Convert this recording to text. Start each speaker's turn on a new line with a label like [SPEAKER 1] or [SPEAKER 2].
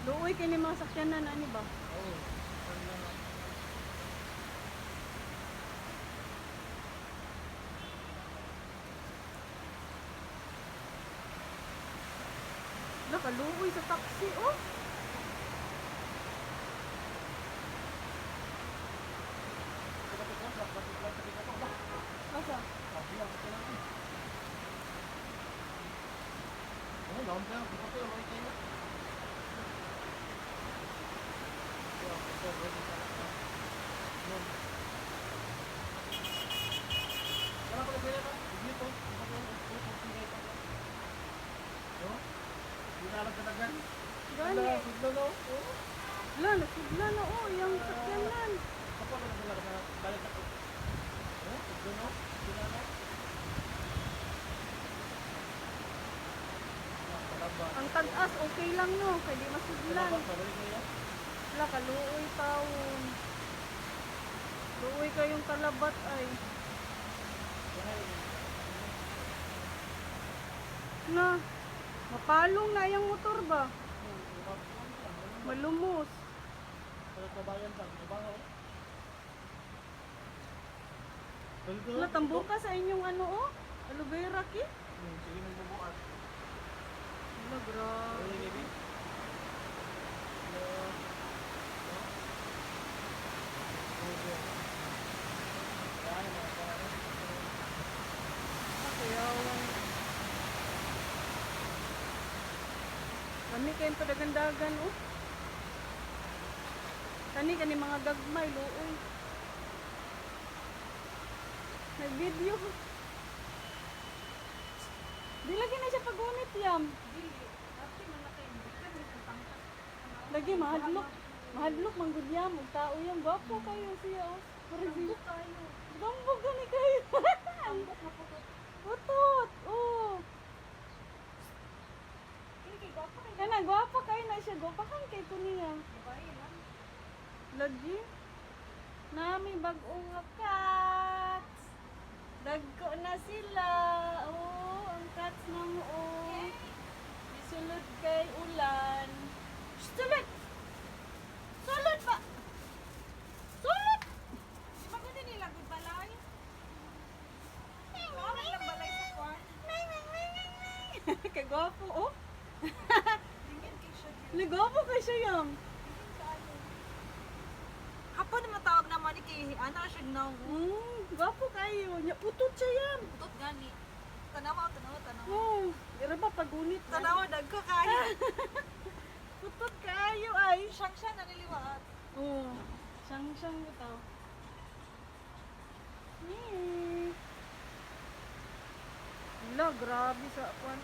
[SPEAKER 1] Luoy kay ni mga sakyanan ani ba?
[SPEAKER 2] Oo.
[SPEAKER 1] Nakaluoy sa taxi oh. Asa?
[SPEAKER 2] Oh, lampu yang kita tuh orang China. Ya, kita berada di sana. Kalau kalau saya kan, begitu, kita itu. Yo, kita alam katagan.
[SPEAKER 1] Gani.
[SPEAKER 2] Sudah no. Oh,
[SPEAKER 1] La, nasudla na oh, yung sakyanan.
[SPEAKER 2] apa kalau kita balik aku? Oh, sudah no. Sudah no.
[SPEAKER 1] Ang tag-as okay lang no, kay di masudlan. La kaluoy taon. Luoy kayong kalabat ay. Na, mapalong na yung motor ba? Malumos.
[SPEAKER 2] Kabayan sa trabaho.
[SPEAKER 1] Natambo ka sa inyong ano oh? Aloe vera ki?
[SPEAKER 2] Sige mo bubuat.
[SPEAKER 1] Wala, grabe.
[SPEAKER 2] Oy, baby. Hello.
[SPEAKER 1] Kayawan. Kami kayong padagandagan oh. Kani mga gagmay luoy. May video. Di lagi na siya pagunit yam. Lagi mahadlok. Mahadlok manggudyam og tao yam. Gwapo kayo siya oh. Dambog kayo. Dambog gani kayo. Dambog na putot. Putot. Oh. Kana gwapo kayo na siya. Gwapahan kay ko niya. Lagi. Nami bag-ong cats. Dagko na sila. Oh, ang cats na mo oh. Isulod kay ulan. Sulod! Sulod ba? Sulod!
[SPEAKER 3] Maganda nila balay. Wala lang balay sa kwan.
[SPEAKER 1] Kagwapo oh.
[SPEAKER 3] Tingin kay siya.
[SPEAKER 1] Nagwapo ka siya yung.
[SPEAKER 3] Hapon na matawag naman ni kay ana siya na.
[SPEAKER 1] Gwapo kayo. Nya utot siya yan.
[SPEAKER 3] Utot gani. Tanawa.
[SPEAKER 1] Oh, ira ba pagunit na?
[SPEAKER 3] Tanawa dagko kayo.
[SPEAKER 1] Utot kayo ay.
[SPEAKER 3] Siyang na niliwaat.
[SPEAKER 1] Oh, siyang ito. Wala, grabe sa kwan.